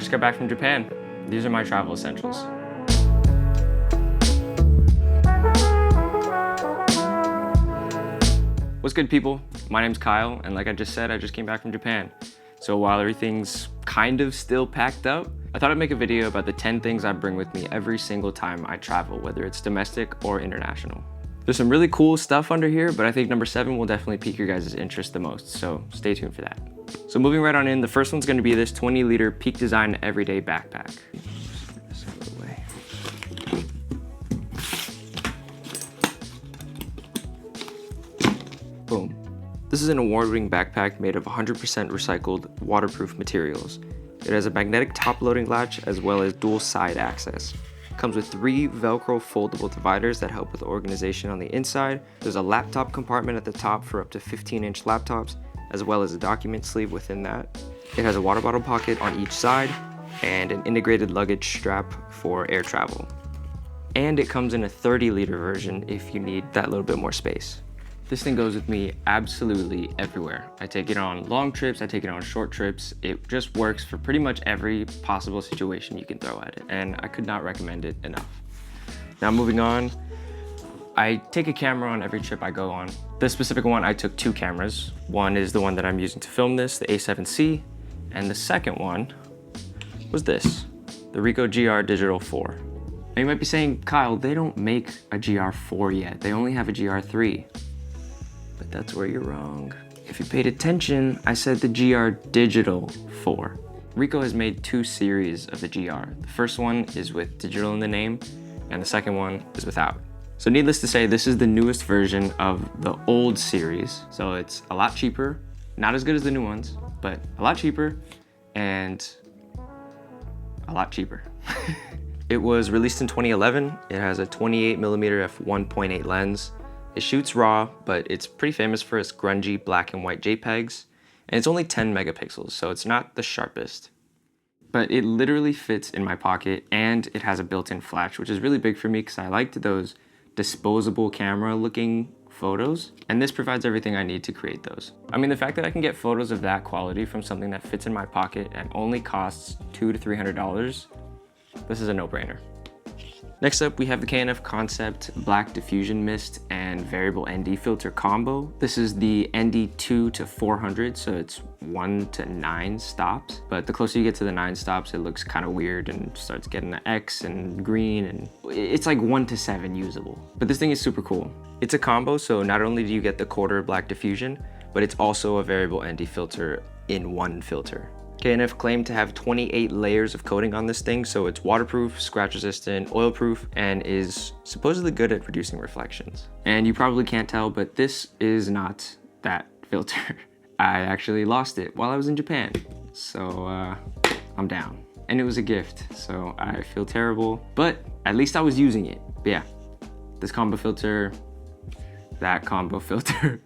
just got back from Japan. These are my travel essentials. What's good, people? My name's Kyle, and like I just said, I just came back from Japan. So while everything's kind of still packed up, I thought I'd make a video about the 10 things I bring with me every single time I travel, whether it's domestic or international. There's some really cool stuff under here, but I think number 7 will definitely pique your guys' interest the most, so stay tuned for that. So moving right on in, the first one's gonna be this 20-liter Peak Design Everyday Backpack. This out of the way. Boom. This is an award-winning backpack made of 100% recycled, waterproof materials. It has a magnetic top-loading latch as well as dual side access. It comes with 3 Velcro foldable dividers that help with organization on the inside. There's a laptop compartment at the top for up to 15-inch laptops, as well as a document sleeve within that. It has a water bottle pocket on each side and an integrated luggage strap for air travel. And it comes in a 30-liter version if you need that little bit more space. This thing goes with me absolutely everywhere. I take it on long trips, I take it on short trips. It just works for pretty much every possible situation you can throw at it, and I could not recommend it enough. Now moving on, I take a camera on every trip I go on. This specific one, I took 2 cameras. One is the one that I'm using to film this, the A7C, and the second one was this, the Ricoh GR Digital 4. Now you might be saying, Kyle, they don't make a GR4 yet. They only have a GR3. But that's where you're wrong. If you paid attention, I said the GR Digital 4. Ricoh has made 2 series of the GR. The first one is with digital in the name, and the second one is without. So needless to say, this is the newest version of the old series. So it's a lot cheaper, not as good as the new ones, but a lot cheaper and a lot cheaper. It was released in 2011. It has a 28mm f1.8 lens. It shoots RAW, but it's pretty famous for its grungy black and white JPEGs, and it's only 10 megapixels, so it's not the sharpest. But it literally fits in my pocket, and it has a built-in flash, which is really big for me because I liked those disposable camera looking photos, and this provides everything I need to create those. I mean, the fact that I can get photos of that quality from something that fits in my pocket and only costs $200 to $300, this is a no-brainer. Next up, we have the K&F Concept Black Diffusion Mist and Variable ND Filter combo. This is the ND2 to 400, so it's 1 to 9 stops. But the closer you get to the 9 stops, it looks kind of weird and starts getting the X and green, and it's like 1 to 7 usable. But this thing is super cool. It's a combo, so not only do you get the quarter black diffusion, but it's also a variable ND filter in one filter. K&F claimed to have 28 layers of coating on this thing, so it's waterproof, scratch resistant, oil proof, and is supposedly good at reducing reflections. And you probably can't tell, but this is not that filter. I actually lost it while I was in Japan, so I'm down. And it was a gift, so I feel terrible, but at least I was using it. But yeah, this combo filter, that combo filter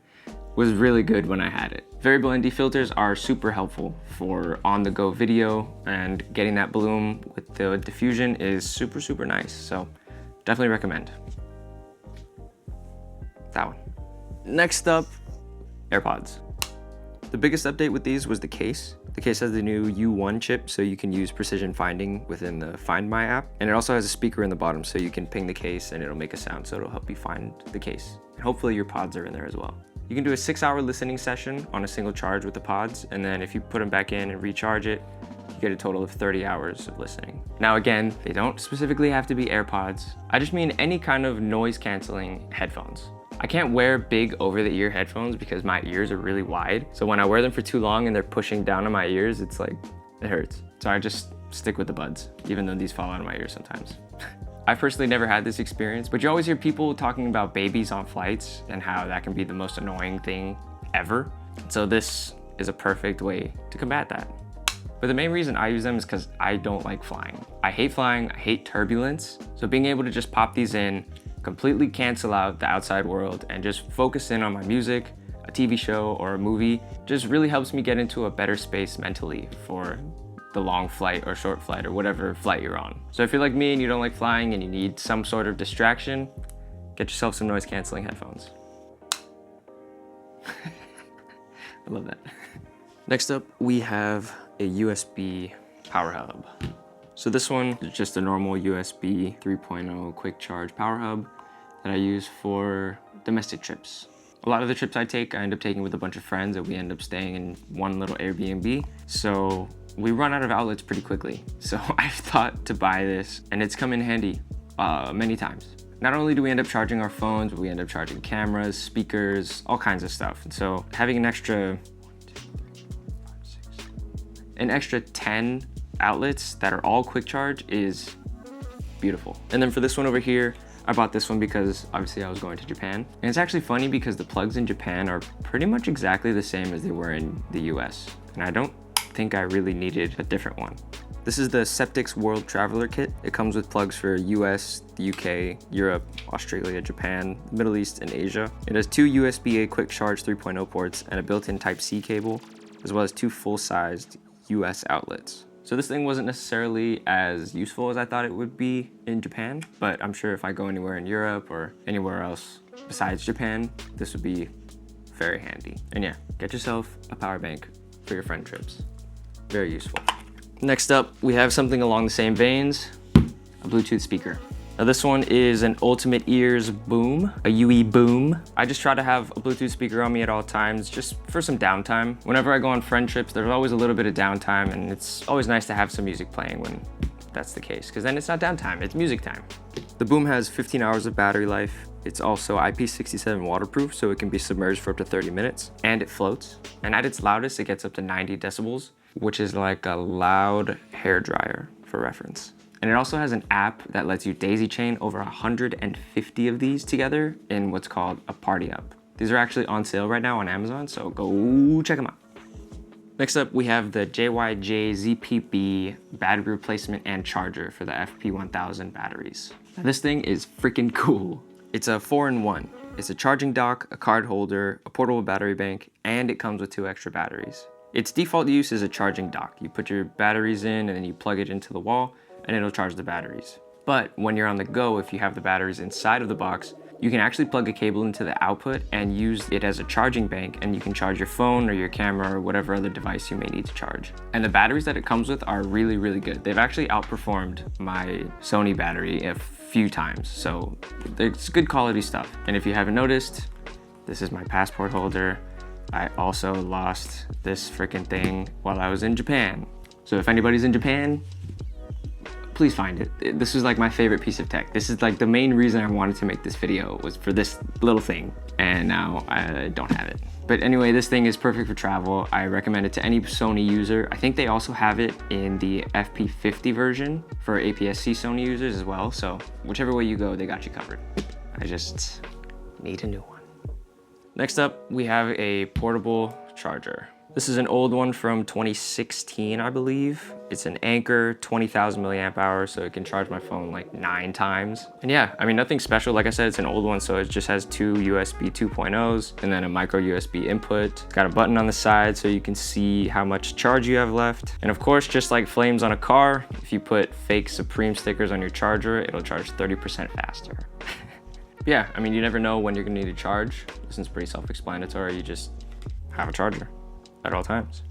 was really good when I had it. Variable ND filters are super helpful for on-the-go video, and getting that bloom with the diffusion is super, super nice. So definitely recommend that one. Next up, AirPods. The biggest update with these was the case. The case has the new U1 chip, so you can use precision finding within the Find My app. And it also has a speaker in the bottom, so you can ping the case and it'll make a sound, so it'll help you find the case. And hopefully your pods are in there as well. You can do a 6-hour listening session on a single charge with the pods, and then if you put them back in and recharge it, you get a total of 30 hours of listening. Now again, they don't specifically have to be AirPods. I just mean any kind of noise canceling headphones. I can't wear big over-the-ear headphones because my ears are really wide. So when I wear them for too long and they're pushing down on my ears, it's like, it hurts. So I just stick with the buds, even though these fall out of my ears sometimes. I personally never had this experience, but you always hear people talking about babies on flights and how that can be the most annoying thing ever. So this is a perfect way to combat that. But the main reason I use them is because I don't like flying. I hate flying, I hate turbulence. So being able to just pop these in, completely cancel out the outside world and just focus in on my music, a TV show or a movie, just really helps me get into a better space mentally for the long flight or short flight or whatever flight you're on. So if you're like me and you don't like flying and you need some sort of distraction, get yourself some noise canceling headphones. I love that. Next up, we have a USB power hub. So this one is just a normal USB 3.0 quick charge power hub that I use for domestic trips. A lot of the trips I take, I end up taking with a bunch of friends, and we end up staying in one little Airbnb. So we run out of outlets pretty quickly. So I've thought to buy this, and it's come in handy many times. Not only do we end up charging our phones, but we end up charging cameras, speakers, all kinds of stuff. And so having an extra 10 outlets that are all quick charge is beautiful. And then for this one over here, I bought this one because obviously I was going to Japan. And it's actually funny because the plugs in Japan are pretty much exactly the same as they were in the US. And I don't think I really needed a different one. This is the Septix World Traveler Kit. It comes with plugs for US, the UK, Europe, Australia, Japan, Middle East, and Asia. It has 2 USB-A quick charge 3.0 ports and a built-in Type-C cable, as well as 2 full-sized US outlets. So this thing wasn't necessarily as useful as I thought it would be in Japan, but I'm sure if I go anywhere in Europe or anywhere else besides Japan, this would be very handy. And yeah, get yourself a power bank for your friend trips. Very useful. Next up, we have something along the same veins, a Bluetooth speaker. Now this one is an Ultimate Ears Boom, a UE Boom. I just try to have a Bluetooth speaker on me at all times, just for some downtime. Whenever I go on friend trips, there's always a little bit of downtime, and it's always nice to have some music playing when that's the case, because then it's not downtime, it's music time. The Boom has 15 hours of battery life. It's also IP67 waterproof, so it can be submerged for up to 30 minutes, and it floats. And at its loudest, it gets up to 90 decibels, which is like a loud hairdryer for reference. And it also has an app that lets you daisy chain over 150 of these together in what's called a party app. These are actually on sale right now on Amazon, so go check them out. Next up, we have the JYJ ZPB battery replacement and charger for the FP1000 batteries. Now, this thing is freaking cool. It's a 4-in-1. It's a charging dock, a card holder, a portable battery bank, and it comes with 2 extra batteries. Its default use is a charging dock. You put your batteries in and then you plug it into the wall, and it'll charge the batteries. But when you're on the go, if you have the batteries inside of the box, you can actually plug a cable into the output and use it as a charging bank, and you can charge your phone or your camera or whatever other device you may need to charge. And the batteries that it comes with are really, really good. They've actually outperformed my Sony battery a few times, so it's good quality stuff. And if you haven't noticed, this is my passport holder. I also lost this freaking thing while I was in Japan. So if anybody's in Japan, please find it. This is like my favorite piece of tech. This is like the main reason I wanted to make this video, was for this little thing, and now I don't have it. But anyway, this thing is perfect for travel. I recommend it to any Sony user. I think they also have it in the FP50 version for APS-C Sony users as well. So whichever way you go, they got you covered. I just need a new one. Next up, we have a portable charger. This is an old one from 2016, I believe. It's an Anker 20,000 milliamp hours, so it can charge my phone like 9 times. And yeah, I mean, nothing special. Like I said, it's an old one, so it just has 2 USB 2.0s and then a micro USB input. It's got a button on the side so you can see how much charge you have left. And of course, just like flames on a car, if you put fake Supreme stickers on your charger, it'll charge 30% faster. Yeah, I mean, you never know when you're gonna need to charge. This is pretty self-explanatory. You just have a charger at all times.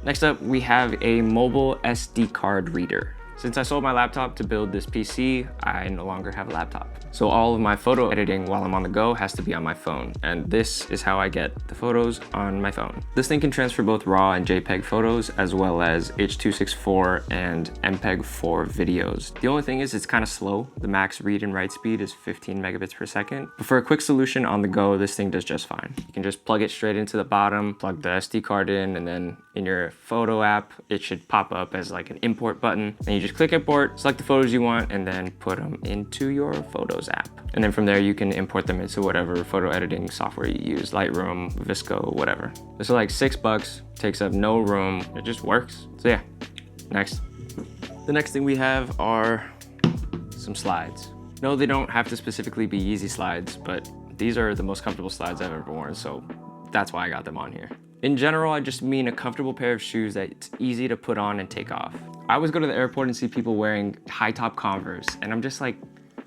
Next up, we have a mobile SD card reader. Since I sold my laptop to build this PC, I no longer have a laptop. So all of my photo editing while I'm on the go has to be on my phone. And this is how I get the photos on my phone. This thing can transfer both RAW and JPEG photos, as well as H.264 and MPEG-4 videos. The only thing is it's kind of slow. The max read and write speed is 15 megabits per second. But for a quick solution on the go, this thing does just fine. You can just plug it straight into the bottom, plug the SD card in, and then in your photo app, it should pop up as like an import button. And you just click import, select the photos you want, and then put them into your Photos app. And then from there, you can import them into whatever photo editing software you use, Lightroom, Visco, whatever. This is like $6, takes up no room, it just works. So yeah, next. The next thing we have are some slides. No, they don't have to specifically be Yeezy slides, but these are the most comfortable slides I've ever worn, so that's why I got them on here. In general, I just mean a comfortable pair of shoes that's easy to put on and take off. I always go to the airport and see people wearing high top Converse, and I'm just like,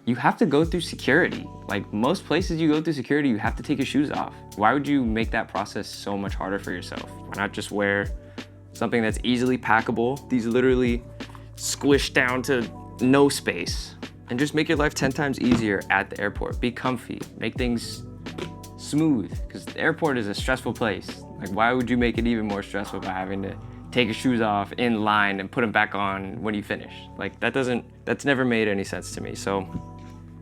you have to go through security. Like most places you go through security, you have to take your shoes off. Why would you make that process so much harder for yourself? Why not just wear something that's easily packable. These literally squish down to no space. And just make your life 10 times easier at the airport. Be comfy, make things smooth, because the airport is a stressful place. Like, why would you make it even more stressful by having to take your shoes off in line and put them back on when you finish? Like, that's never made any sense to me. So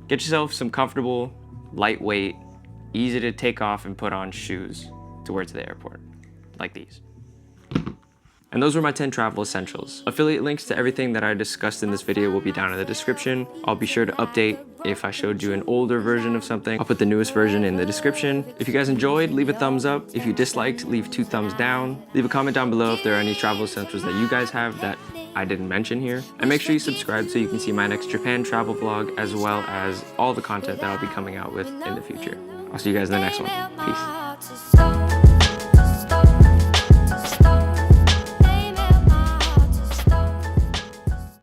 get yourself some comfortable, lightweight, easy to take off and put on shoes to wear to the airport, like these. And those were my 10 travel essentials. Affiliate links to everything that I discussed in this video will be down in the description. I'll be sure to update if I showed you an older version of something. I'll put the newest version in the description. If you guys enjoyed, leave a thumbs up. If you disliked, leave 2 thumbs down. Leave a comment down below if there are any travel essentials that you guys have that I didn't mention here. And make sure you subscribe so you can see my next Japan travel vlog, as well as all the content that I'll be coming out with in the future. I'll see you guys in the next one. Peace.